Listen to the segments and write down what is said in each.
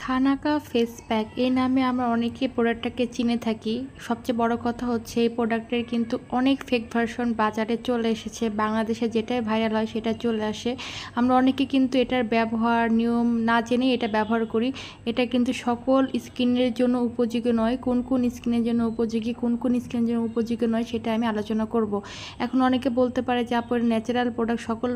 Thanaka face pack এই নামে আমরা অনেকে প্রোডাক্টটাকে চিনে থাকি। সবচেয়ে বড় কথা হচ্ছে এই প্রোডাক্টের কিন্তু অনেক ফেক ভার্সন বাজারে চলে এসেছে। বাংলাদেশে যেটাই ভাইরাল হয় সেটা চলে আসে। আমরা অনেকে কিন্তু এটার ব্যবহার নিয়ম না জেনেই এটা ব্যবহার করি। এটা কিন্তু সকল স্কিনের জন্য উপযোগী নয়। কোন কোন স্কিনের জন্য উপযোগী, কোন কোন স্কিনের জন্য উপযোগী নয় সেটা আমি আলোচনা করব। এখন অনেকে বলতে পারে যে আপনার ন্যাচারাল প্রোডাক্ট সকল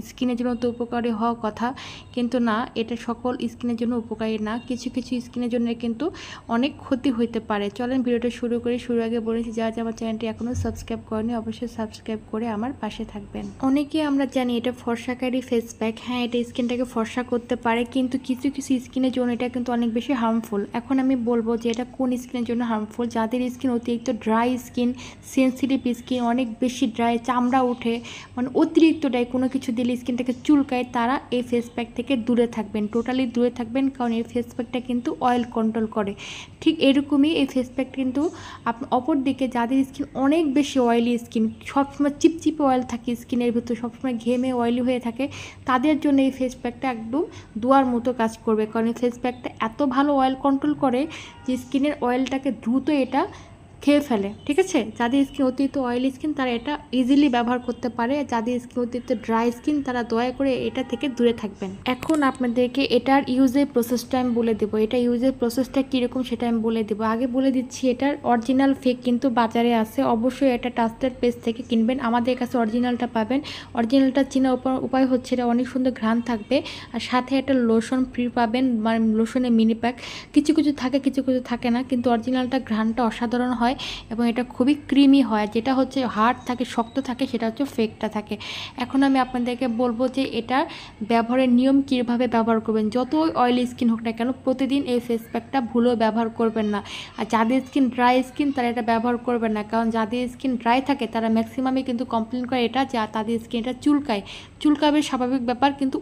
স্কিনের জন্য তো উপকারী হওয়ার কথা, কিন্তু না, এটা সকল স্কিনের জন্য উপকারী না। কিছু কিছু স্কিনের জন্য কিন্তু অনেক ক্ষতি হতে পারে। চলেন ভিডিওটা শুরু করি। শুরু আগে বলেছি যারা আমার চ্যানেলটি এখনও সাবস্ক্রাইব করেনি অবশ্যই সাবস্ক্রাইব করে আমার পাশে থাকবেন। অনেকে আমরা জানি এটা ফর্সাকারী ফেস প্যাক। হ্যাঁ, এটা স্কিনটাকে ফর্সা করতে পারে, কিন্তু কিছু কিছু স্কিনের জন্য এটা কিন্তু অনেক বেশি হার্মফুল। এখন আমি বলবো যে এটা কোন স্কিনের জন্য হার্মফুল। যাদের স্কিন অতিরিক্ত ড্রাই স্কিন, সেন্সিটিভ স্কিন, অনেক বেশি ড্রাই, চামড়া ওঠে, মানে অতিরিক্ত ড্রাই, কোনো কিছু দিলে স্কিনটাকে চুলকায়, তারা এই ফেস প্যাক থেকে দূরে থাকবেন, টোটালি দূরে থাকবেন। কারণ এই ফেস প্যাকটা কিন্তু অয়েল কন্ট্রোল করে। ঠিক এরকমই এই ফেস প্যাক কিন্তু অপর দিকে যাদের স্কিন অনেক বেশি অয়েলি স্কিন, সবসময় চিপচিপে অয়েল থাকে স্কিনের ভিতর, সবসময় ঘেমে অয়েলি হয়ে থাকে, তাদের জন্য এই ফেস প্যাকটা একদম দোয়ার মতো কাজ করবে। কারণ এই ফেস প্যাকটা এত ভালো অয়েল কন্ট্রোল করে যে স্কিনের অয়েলটাকে দ্রুত এটা খেয়ে ফেলে। ঠিক আছে, যাদের স্কিন অতিরিক্ত অয়েলি স্কিন তারা এটা ইজিলি ব্যবহার করতে পারে। যাদের স্কিন অতিরিক্ত ড্রাই স্কিন তারা দয়া করে এটা থেকে দূরে থাকবেন। এখন আপনাদেরকে এটার ইউজের প্রসেসটা আমি বলে দেবো। এটা ইউজের প্রসেসটা কীরকম সেটা আমি বলে দেবো। আগে বলে দিচ্ছি, এটার অরিজিনাল ফেক কিন্তু বাজারে আছে। অবশ্যই এটা ট্রাস্টেড পেজ থেকে কিনবেন। আমাদের কাছে অরিজিনালটা পাবেন। অরিজিনালটা চেনার উপায় হচ্ছে এটা অনেক সুন্দর ঘ্রাণ থাকবে, আর সাথে একটা লোশন ফ্রি পাবেন, মানে লোশনের মিনি প্যাক। কিছু কিছু থাকে, কিছু কিছু থাকে না, কিন্তু অরিজিনালটা ঘ্রাণটা অসাধারণ হয় এবং এটা খুবই ক্রিমি হয়। যেটা হচ্ছে হার্ড থাকে, শক্ত থাকে, সেটা হচ্ছে ফেকটা থাকে। এখন আমি আপনাদেরকে বলবো যে এটার ব্যবহারের নিয়ম কীভাবে ব্যবহার করবেন। যতই অয়েলি স্কিন হোক না কেন, প্রতিদিন এই ফেস প্যাকটা ভুলেও ব্যবহার করবেন না। আর যাদের স্কিন ড্রাই স্কিন তারা এটা ব্যবহার করবেন না, কারণ যাদের স্কিন ড্রাই থাকে তারা ম্যাক্সিমামই কিন্তু কমপ্লেন করে এটা যে তাদের স্কিন এটা চুলকাবে, স্বাভাবিক ব্যাপার, কিন্তু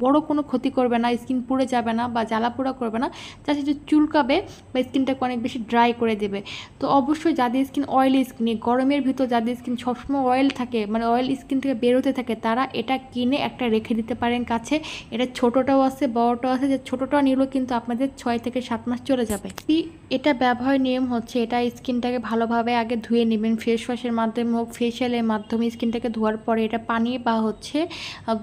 বড় কোনো ক্ষতি করবে না, স্কিন পুড়ে যাবে না বা জ্বালা পোড়া করবে না, জাস্ট এটা চুলকাবে বা স্কিনটাকে অনেক বেশি ড্রাই করে দেবে। তো অবশ্যই যাদের স্কিন অয়েলি স্কিন, গরমের ভিতর যাদের স্কিন সবসময় অয়েল থাকে, মানে অয়েল স্কিন থেকে বেরোতে থাকে, তারা এটা কিনে একটা রেখে দিতে পারেন কাছে। এটা ছোটোটাও আছে, বড়টাও আছে। যে ছোটোটাও নিলেও কিন্তু আপনাদের 6 থেকে 7 মাস চলে যাবে। এটা ব্যবহার নিয়ম হচ্ছে, এটা স্কিনটাকে ভালোভাবে আগে ধুয়ে নেবেন, ফেস ওয়াশের মাধ্যমে হোক, ফেশিয়ালের মাধ্যমে। স্কিনটাকে ধোয়ার পরে এটা পানি বা হচ্ছে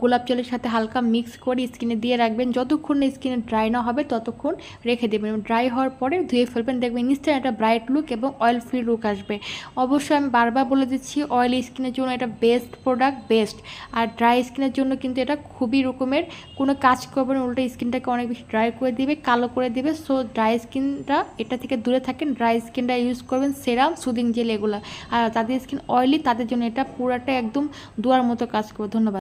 গোলাপ জলের সাথে হালকা মিক্স করে স্কিনে দিয়ে রাখবেন। যতক্ষণ না স্কিনে ড্রাই না হবে ততক্ষণ রেখে দেবেন। ড্রাই হওয়ার পরে ধুয়ে ফেলবেন, দেখবেন ইনস্ট্যান্ট একটা ব্রাইট লুক এবং অয়েল ফ্রি লুক আসবে। অবশ্যই আমি বারবার বলে দিচ্ছি, অয়েলি স্কিনের জন্য এটা বেস্ট প্রোডাক্ট, বেস্ট। আর ড্রাই স্কিনের জন্য কিন্তু এটা খুবই রকমের কোনো কাজ করবে না, উল্টো স্কিনটাকে অনেক বেশি ড্রাই করে দিবে, কালো করে দিবে। সো ড্রাই স্কিনটা এটা থেকে দূরে থাকেন। ড্রাই স্কিনটা ইউজ করবেন সেরাম, সুদিং জেল, এগুলো। আর যাদের স্কিন অয়েলি তাদের জন্য এটা পুরাটা একদম দোয়ার মতো কাজ করবে। ধন্যবাদ।